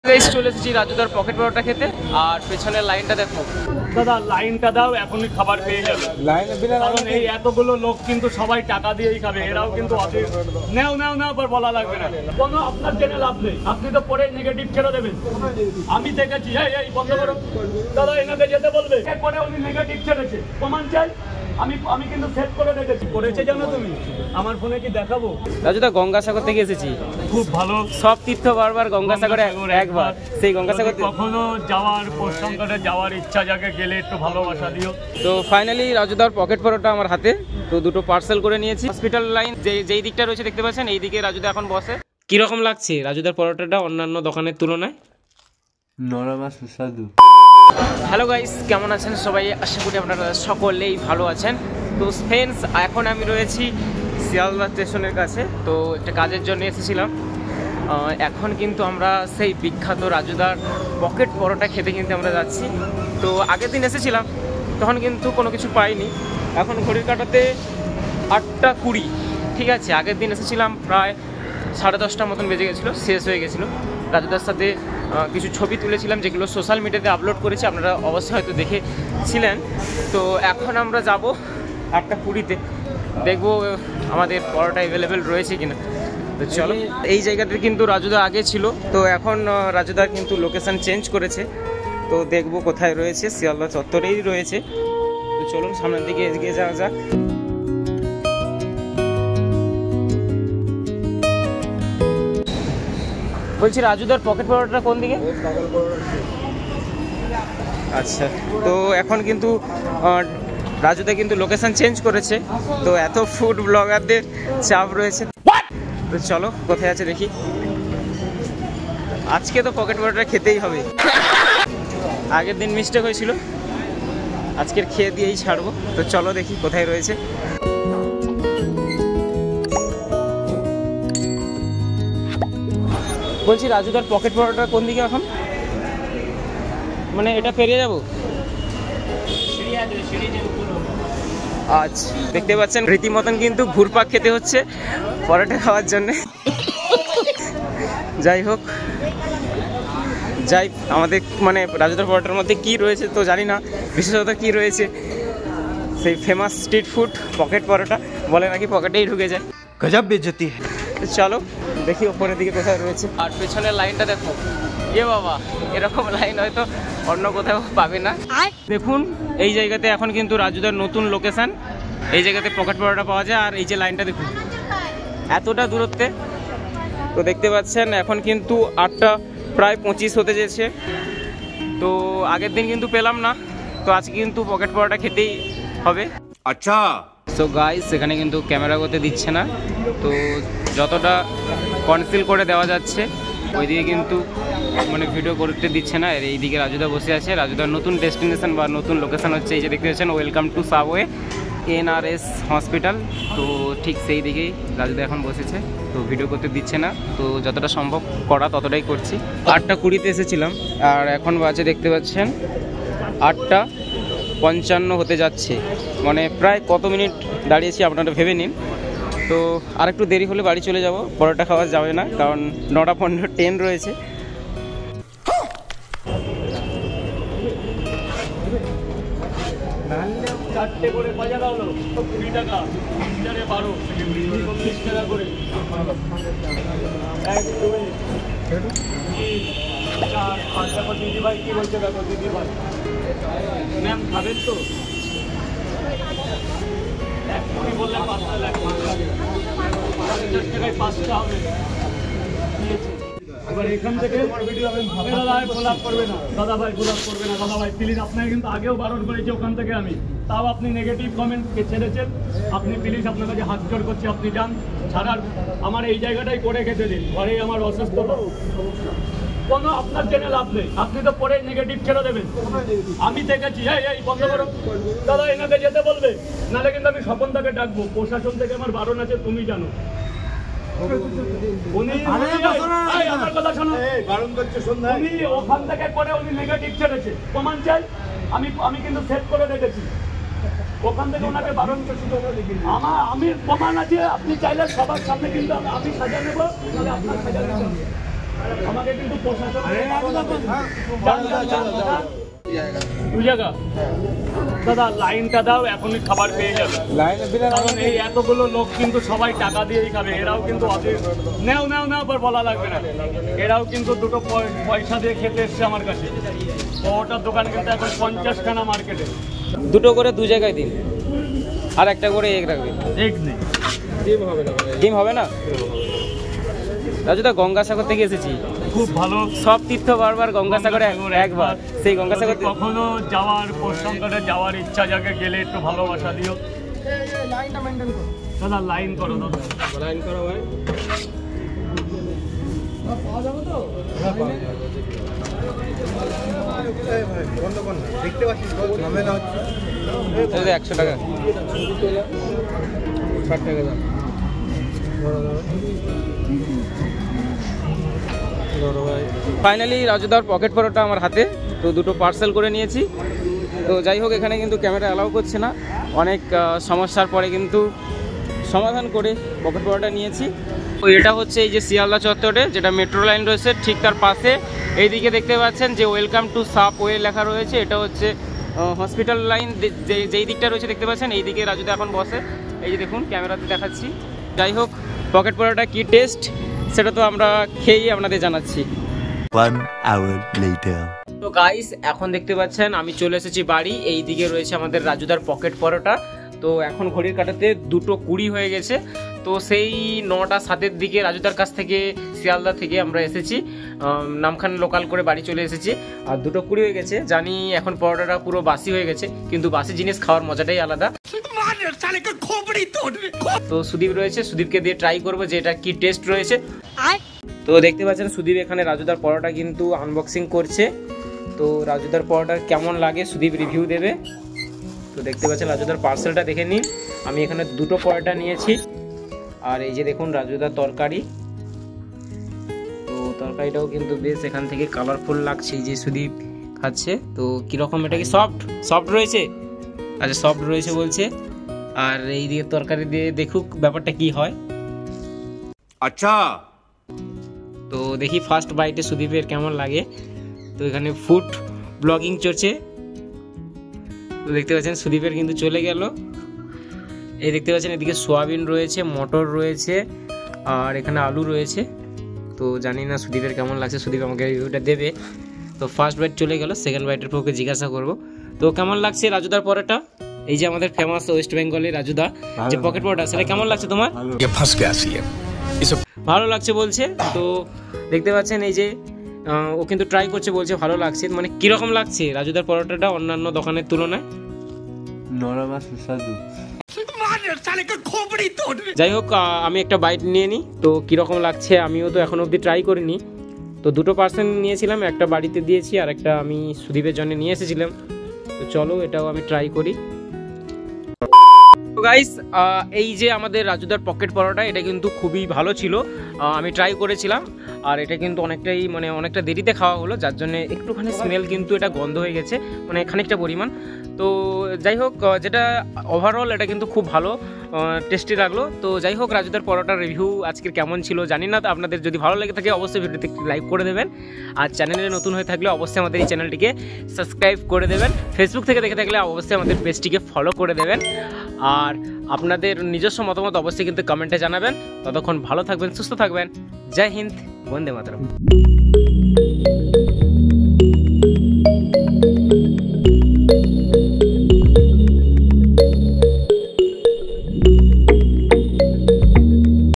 Guys চলে এসেছি রাজুদার pocket পরোটা খেতে আর পেছনের লাইনটা দেখো। দাদা লাইনটা দাও, এখনই খাবার পেয়ে যাবে। কারণ এই এতগুলো লোক কিন্তু সবাই টাকা দিয়েই খাবে, এরাও কিন্তু নেও নেও নেও পর বলা লাগবে না, কোনো আপনার জেনে লাভ নেই, আপনি তো পরে নেগেটিভ ছেড়ে দেবেন। আমি দেখেছি, এই বন্ধ করো দাদা, এনাকে যেতে বলবে, এরপরে উনি নেগেটিভ ছেড়েছে, প্রমাণ চাই। আমি কিন্তু সেট করে রেখেছি, করেছে জানো তুমি, আমার ফোনে কি দেখাবো। রাজুদা গঙ্গাসাগর থেকে এসেছি, খুব ভালো। সব তীর্থ বারবার গঙ্গাসাগরে একবার, সেই গঙ্গাসাগর কখনো যাওয়ার পশ্চিমঘাটে যাওয়ার ইচ্ছা জাগে, গেলে একটু ভালোবাসা দিও। তো ফাইনালি রাজুদার পকেট পরোটা আমার হাতে, তো দুটো পার্সেল করে নিয়েছি। হসপিটাল লাইন যেই দিকটা রয়েছে দেখতে পাচ্ছেন, এই দিকে রাজুদা এখন বসে। কিরকম লাগছে রাজুদার পরোটাটা অন্যান্য দোকানের তুলনায়? নরম আর সুস্বাদু। হ্যালো গাইস, কেমন আছেন সবাই? আশা করি আপনারা সকলেই ভালো আছেন। তো ফ্রেন্ডস, এখন আমি রয়েছি শিয়ালদা স্টেশনের কাছে, তো একটা কাজের জন্য এসেছিলাম। এখন কিন্তু আমরা সেই বিখ্যাত রাজুদার পকেট পরোটা খেতে কিন্তু আমরা যাচ্ছি। তো আগের দিন এসেছিলাম, তখন কিন্তু কোনো কিছু পাইনি। এখন ঘড়ির কাঁটাতে 8:20, ঠিক আছে। আগের দিন এসেছিলাম প্রায় 10:30 মতন বেজে গেছিলো, শেষ হয়ে গেছিলো। রাজুদার সাথে কিছু ছবি তুলেছিলাম, যেগুলো সোশ্যাল মিডিয়াতে আপলোড করেছি, আপনারা অবশ্যই হয়তো দেখেছিলেন। তো এখন আমরা যাব 8:20-তে, দেখবো আমাদের পরোটা অ্যাভেলেবেল রয়েছে কিনা। তো চলো, এই জায়গাতে কিন্তু রাজুদা আগে ছিল, তো এখন রাজুদা কিন্তু লোকেশান চেঞ্জ করেছে। তো দেখবো কোথায় রয়েছে, শিয়ালদা চত্বরেই রয়েছে। তো চলুন সামনের দিকে এগিয়ে যাওয়া যাক। বলছি রাজুদার পকেট পরোটাটা কোন দিকে? আচ্ছা, তো এখন কিন্তু রাজুদা কিন্তু লোকেশন চেঞ্জ করেছে, তো এত ফুড ব্লগারদের চাপ রয়েছে। তো চলো কোথায় আছে দেখি। আজকে তো পকেট পরোটা খেতেই হবে, আগের দিন মিস্টেক হয়েছিল, আজকের খেয়ে দিয়েই ছাড়বো। তো চলো দেখি কোথায় রয়েছে। বলছি রাজুদার পকেট পরোটা কোন দিকে এখন? মানে এটা পেরিয়ে যাবো? আচ্ছা, দেখতে পাচ্ছেন রীতিমতন কিন্তু ঘুরপাক খেতে হচ্ছে পরোটা খাওয়ার জন্যে। যাই হোক, আমাদের মানে রাজুদার পরোটার মধ্যে কি রয়েছে তো জানি না, বিশেষত কি রয়েছে। সেই ফেমাস স্ট্রিট ফুড পকেট পরোটা, বলে নাকি পকেটেই ঢুকে যায়। গজব বেজতি। চলো দেখি ওপরের দিকে কোথায় রয়েছে। আর পেছনের লাইনটা দেখো, এ বাবা, এরকম লাইন হয়তো অন্য কোথাও পাবে না। দেখুন এই জায়গাতে এখন কিন্তু রাজুদার নতুন লোকেশান, এই জায়গাতে পকেট পরোটা পাওয়া যায়। আর এই যে লাইনটা দেখুন, এতটা দূরত্বে। তো দেখতে পাচ্ছেন এখন কিন্তু 8:25 হতে যেছে। তো আগের দিন কিন্তু পেলাম না, তো আজকে কিন্তু পকেট পরোটা খেতেই হবে। আচ্ছা। সো গাইস, এখানে কিন্তু ক্যামেরা করতে দিচ্ছে না, তো যতটা কনসিল করে দেওয়া যাচ্ছে ওইদিকে কিন্তু মানে ভিডিও করতে দিচ্ছে না। আর এইদিকে রাজুদা বসে আছে। রাজুদার নতুন ডেস্টিনেশন বা নতুন লোকেশন হচ্ছে এই যে দেখতে পাচ্ছেন, welcome to subway NRS hospital. তো ঠিক সেই দিকেই রাজুদা এখন বসেছে, তো ভিডিও করতে দিচ্ছে না। তো যতটা সম্ভব করা ততটাই করছি। 8:20-তে এসেছিলাম, আর এখন বাজে দেখতে পাচ্ছেন 8:55 হতে যাচ্ছে। মানে প্রায় কত মিনিট দাঁড়িয়েছি আপনারা ভেবে নিন। তো আর একটু দেরি হলে বাড়ি চলে যাব, পরোটা খাওয়া যাবে না, কারণ 9:15 ট্রেন রয়েছে। চারটে করে বাজার হলো 20 টাকা, 12 40 টাকা করে। 1 2 3 4 5 টাকা। দিদি ভাই কি বলছে দেখো, দিদি ভাই ম্যাম খাবেন তো? এক কোটি বললে 5টা লাগবে, 50 টাকায় 5টা হবে। এবার এখান থেকে দাদা ভাই গোলাপ করবে না, দাদা ভাই গোলাপ করবে না, দাদা ভাই প্লিজ। আপনাকে কিন্তু আগেও বারণ করেছি ওখান থেকে আমি, তাও আপনি নেগেটিভ কমেন্ট ছেড়েছেন। আপনি প্লিজ, আপনার কাছে হাত জোড় করছি, আপনি যান, ছাড়ার আমার এই জায়গাটাই করে খেতে দিন। ঘরেই আমার অসুস্থ, কোনো আপনার জেনে লাভ নেই, আপনি তো পরে নেগেটিভ ছেড়ে দেবেন। আমি দেখেছি, এই বন্ধ করো দাদা, এনাকে যেতে বলবে, নাহলে কিন্তু আমি স্বপনদাকে ডাকবো। প্রশাসন থেকে আমার বারণ আছে, তুমি জানো। আমার কথা শোনো, উনি ওখান থেকে করে উনি নেগেটিভ ছেড়েছে, প্রমাণ চাই। আমি কিন্তু সেট করে রেখেছি, ওখান থেকে ওনাকে বারণ করছি। আমি প্রমাণ আছে, আপনি চাইলে সবার সামনে কিন্তু আমি সাজা নেবো, তাহলে আপনার সাজা নেব। আমাকে কিন্তু প্রশাসন দুই জায়গা দাদা লাইনটা দাও, এখনই খাবার পেয়ে যাবে। কারণ এই এতগুলো লোক কিন্তু সবাই টাকা দিয়েই খাবে, এরাও কিন্তু নেও নেও নেও পর বলা লাগবে না, এরাও কিন্তু দুটো পয়সা দিয়ে খেতে এসছে আমার কাছে। তো ওটার দোকান কিন্তু এখন 50খানা মার্কেটে। দুটো করে দু জায়গায় দিন, আর একটা করে এগ রাখবে। এগ নেই, ডিম হবে না। রাজুদা গঙ্গাসাগর থেকে এসেছি, খুব ভালো। সব তীর্থ বারবার গঙ্গাসাগরে একবার, সেই গঙ্গাসাগর কখনো যাওয়ার প্রসঙ্গটা যাওয়ার ইচ্ছা জাগে, গেলে একটু ভালোবাসা দিও। দাদা লাইন করো, দাদা লাইন করো ভাই। পাওয়া যাবে তো? দেখতে পাচ্ছিস 100 টাকা, 60 টাকা দাম। ফাইনালি রাজুদার পকেট পরোটা আমার হাতে, তো দুটো পার্সেল করে নিয়েছি। তো যাই হোক, এখানে কিন্তু ক্যামেরা অ্যালাউ করছে না, অনেক সমস্যার পরে কিন্তু সমাধান করে পকেট পরোটা নিয়েছি। তো এটা হচ্ছে এই যে শিয়ালদা চত্বরে, যেটা মেট্রো লাইন রয়েছে ঠিক তার পাশে। এইদিকে দেখতে পাচ্ছেন যে ওয়েলকাম টু সাবওয়ে লেখা রয়েছে, এটা হচ্ছে হসপিটাল লাইন। যেই দিকটা রয়েছে দেখতে পাচ্ছেন, এই দিকে রাজুদা এখন বসে। এই যে দেখুন ক্যামেরাতে দেখাচ্ছি। যাই হোক, পকেট পরোটা কি টেস্ট সেটা তো আমরা খেয়েই আপনাদের জানাচ্ছি। 1 hour later. তো গাইস, এখন দেখতে পাচ্ছেন আমি চলে এসেছি বাড়ি। এই দিকে রয়েছে আমাদের রাজুদার পকেট পরোটা। তো এখন ঘড়ির কাঁটাতে 2:20 হয়ে গেছে। তো সেই 9টা 7-এর দিকে রাজুদার কাছ থেকে, শিয়ালদা থেকে আমরা এসেছি, নামখানা লোকাল করে বাড়ি চলে এসেছি। আর 2:20 হয়ে গেছে। জানি এখন পরোটাটা পুরো বাসি হয়ে গেছে, কিন্তু বাসি জিনিস খাওয়ার মজাটাই আলাদা। তো সুদীপ রয়েছে, সুদীপকে দিয়ে ট্রাই করবো যে এটা কি টেস্ট রয়েছে। তো দেখতে পাচ্ছেন সুদীপ এখানে রাজুদার পরোটা কিন্তু আনবক্সিং করছে। তো রাজুদার পরোটা কেমন লাগে সুদীপ রিভিউ দেবে। তো দেখতে পাচ্ছেন রাজুদার পার্সেলটা দেখে নিন। আমি এখানে দুটো পরোটা নিয়েছি, আর এই যে দেখুন রাজুদার তরকারি। তো তরকারিটাও কিন্তু বেশ এখান থেকে কালারফুল লাগছে, এই যে সুদীপ খাচ্ছে। তো কীরকম, এটা কি সফট রয়েছে? আচ্ছা, সফট রয়েছে বলছে। আর এই দিকে তরকারি দিয়ে দেখুক ব্যাপারটা কি হয়। আচ্ছা, তো দেখি ফার্স্ট বাইটে সুদীপের কেমন লাগে। তো এখানে ফুড ব্লগিং চলছে। তো দেখতে পাচ্ছেন সুদীপের কিন্তু চলে গেল। এই দেখতে পাচ্ছেন এদিকে সোয়াবিন রয়েছে, মটর রয়েছে, আর এখানে আলু রয়েছে। তো জানি না সুদীপের কেমন লাগছে, সুদীপ আমাকে রিভিউটা দেবে। তো ফার্স্ট বাইট চলে গেল, সেকেন্ড বাইটের পক্ষে জিজ্ঞাসা করব। তো কেমন লাগছে রাজুদার পরোটা? এই যে আমাদের ফেমাস ওয়েস্ট বেঙ্গলের রাজুদা যে পকেট পরোটা, সেটা কেমন লাগছে তোমার? ভালো লাগছে বলছে। তো দেখতে পাচ্ছেন এই যে ও কিন্তু ট্রাই করছে, বলছে ভালো লাগছে। মানে কিরকম লাগছে রাজুদার পরোটাটা অন্যান্য দোকানের তুলনায়? নরম আর সুস্বাদু। যাই হোক, আমি একটা বাইট নিয়ে নিই। তো কীরকম লাগছে, আমিও তো এখনো অবধি ট্রাই করিনি। তো দুটো পার্সেন্ট নিয়েছিলাম, একটা বাড়িতে দিয়েছি আর একটা আমি সুদীপের জন্য নিয়ে এসেছিলাম। তো চলো এটাও আমি ট্রাই করি। তো গাইস, এই যে আমাদের রাজুদার পকেট পরোটা, এটা কিন্তু খুবই ভালো ছিল। আমি ট্রাই করেছিলাম, আর এটা কিন্তু অনেকটা দেরিতে খাওয়া হলো, যার জন্য একটুখানি স্মেল কিন্তু এটা গন্ধ হয়ে গেছে, মানে খানিকটা পরিমাণ। তো যাই হোক, যেটা ওভারঅল এটা কিন্তু খুব ভালো টেস্টি লাগলো। তো যাই হোক, রাজুদার পরোটার রিভিউ আজকের কেমন ছিল জানি না। তো আপনাদের যদি ভালো লেগে থাকে অবশ্যই ভিডিওতে একটু লাইক করে দেবেন, আর চ্যানেলে নতুন হয়ে থাকলে অবশ্যই আমাদের এই চ্যানেলটিকে সাবস্ক্রাইব করে দেবেন। ফেসবুক থেকে দেখে থাকলে অবশ্যই আমাদের পেজটিকে ফলো করে দেবেন, আর আপনাদের নিজস্ব মতামত অবশ্যই কিন্তু কমেন্টে জানাবেন। ততক্ষণ ভালো থাকবেন, সুস্থ থাকবেন। জয় হিন্দ, বন্দে মাতরম।